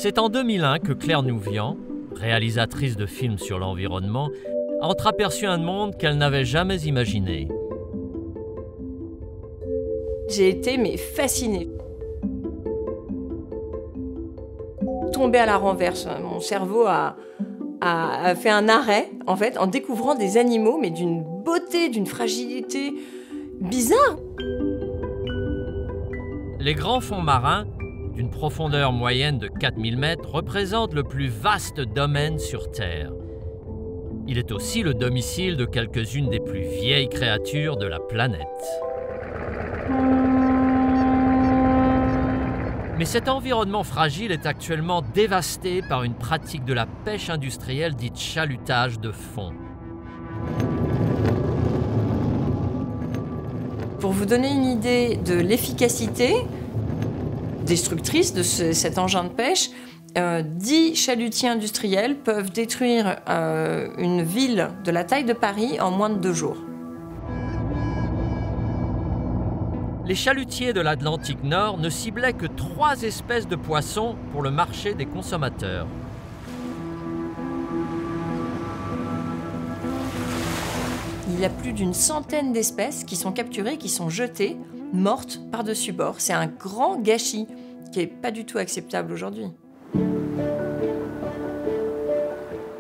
C'est en 2001 que Claire Nouvian, réalisatrice de films sur l'environnement, a entreaperçu un monde qu'elle n'avait jamais imaginé. J'ai été fascinée. Tombée à la renverse, mon cerveau a fait un arrêt en fait en découvrant des animaux mais d'une beauté, d'une fragilité bizarre. Les grands fonds marins, d'une profondeur moyenne de 4000 mètres, représentent le plus vaste domaine sur Terre. Il est aussi le domicile de quelques-unes des plus vieilles créatures de la planète. Mais cet environnement fragile est actuellement dévasté par une pratique de la pêche industrielle dite chalutage de fond. Pour vous donner une idée de l'efficacité destructrice de cet engin de pêche, 10 chalutiers industriels peuvent détruire une ville de la taille de Paris en moins de 2 jours. Les chalutiers de l'Atlantique Nord ne ciblaient que 3 espèces de poissons pour le marché des consommateurs. Il y a plus d'une centaine d'espèces qui sont capturées, qui sont jetées, mortes par-dessus bord. C'est un grand gâchis qui n'est pas du tout acceptable aujourd'hui.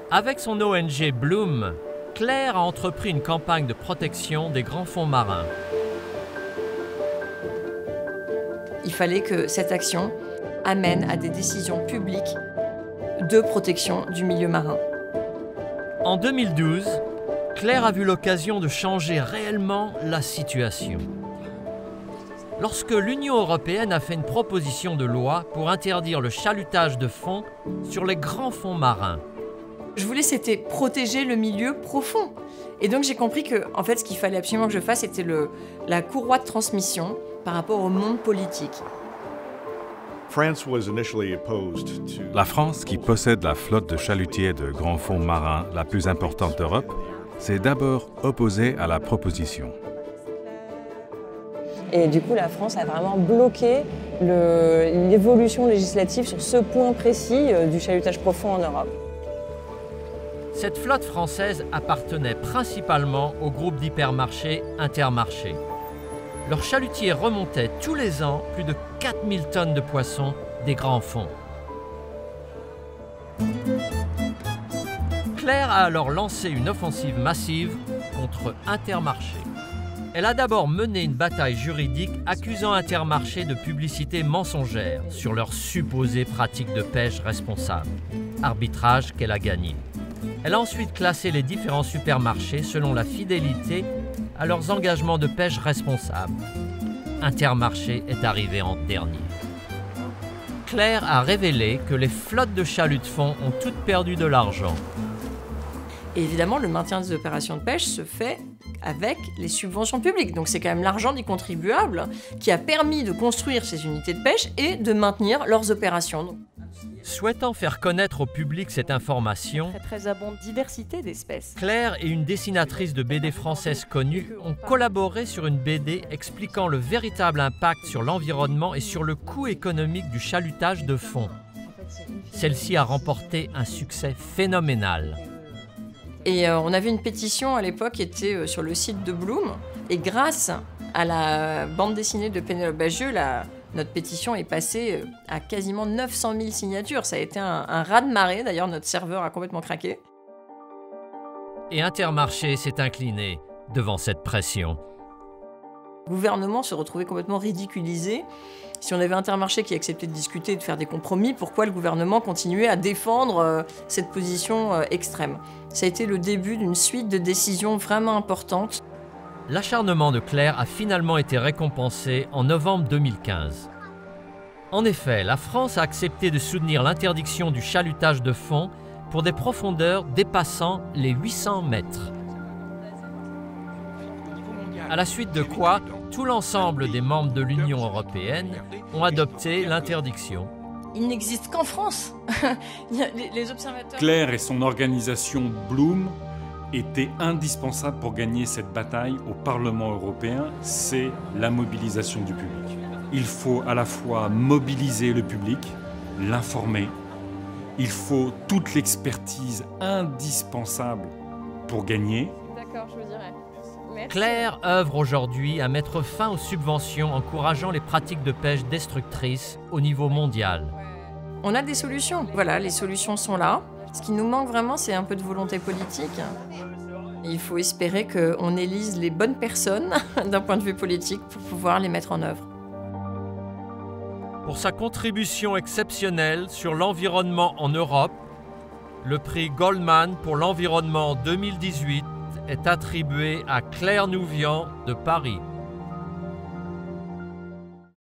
Avec son ONG Bloom, Claire a entrepris une campagne de protection des grands fonds marins. Il fallait que cette action amène à des décisions publiques de protection du milieu marin. En 2012, Claire a vu l'occasion de changer réellement la situation. Lorsque l'Union européenne a fait une proposition de loi pour interdire le chalutage de fond sur les grands fonds marins. Je voulais, c'était protéger le milieu profond. Et donc j'ai compris que, en fait, ce qu'il fallait absolument que je fasse, c'était la courroie de transmission par rapport au monde politique. La France, qui possède la flotte de chalutiers de grands fonds marins la plus importante d'Europe, s'est d'abord opposée à la proposition. Et du coup, la France a vraiment bloqué l'évolution législative sur ce point précis du chalutage profond en Europe. Cette flotte française appartenait principalement au groupe d'hypermarchés Intermarché. Leurs chalutiers remontaient tous les ans plus de 4000 tonnes de poissons des grands fonds. Claire a alors lancé une offensive massive contre Intermarché. Elle a d'abord mené une bataille juridique accusant Intermarché de publicité mensongère sur leurs supposées pratiques de pêche responsables, arbitrage qu'elle a gagné. Elle a ensuite classé les différents supermarchés selon la fidélité à leurs engagements de pêche responsables. Intermarché est arrivé en dernier. Claire a révélé que les flottes de chaluts de fond ont toutes perdu de l'argent. Et évidemment, le maintien des opérations de pêche se fait avec les subventions publiques. Donc c'est quand même l'argent des contribuables qui a permis de construire ces unités de pêche et de maintenir leurs opérations. Souhaitant faire connaître au public cette information, Très abondante diversité d'espèces. Claire et une dessinatrice de BD française connue ont collaboré sur une BD expliquant le véritable impact sur l'environnement et sur le coût économique du chalutage de fond. Celle-ci a remporté un succès phénoménal. Et on avait une pétition à l'époque qui était sur le site de Bloom. Et grâce à la bande dessinée de Pénélope Bagieux, notre pétition est passée à quasiment 900 000 signatures. Ça a été un raz-de-marée. D'ailleurs, notre serveur a complètement craqué. Et Intermarché s'est incliné devant cette pression. Le gouvernement se retrouvait complètement ridiculisé. Si on avait Intermarché qui acceptait de discuter et de faire des compromis, pourquoi le gouvernement continuait à défendre cette position extrême? Ça a été le début d'une suite de décisions vraiment importantes. L'acharnement de Claire a finalement été récompensé en novembre 2015. En effet, la France a accepté de soutenir l'interdiction du chalutage de fond pour des profondeurs dépassant les 800 mètres. À la suite de quoi, tout l'ensemble des membres de l'Union européenne ont adopté l'interdiction. Il n'existe qu'en France. Les observateurs... Claire et son organisation Bloom étaient indispensables pour gagner cette bataille au Parlement européen, c'est la mobilisation du public. Il faut à la fois mobiliser le public, l'informer, Il faut toute l'expertise indispensable pour gagner. D'accord, je vous dirai. Merci. Claire œuvre aujourd'hui à mettre fin aux subventions encourageant les pratiques de pêche destructrices au niveau mondial. On a des solutions. Voilà, les solutions sont là. Ce qui nous manque vraiment, c'est un peu de volonté politique. Il faut espérer qu'on élise les bonnes personnes d'un point de vue politique pour pouvoir les mettre en œuvre. Pour sa contribution exceptionnelle sur l'environnement en Europe, le prix Goldman pour l'environnement 2018 est attribué à Claire Nouvian de Paris.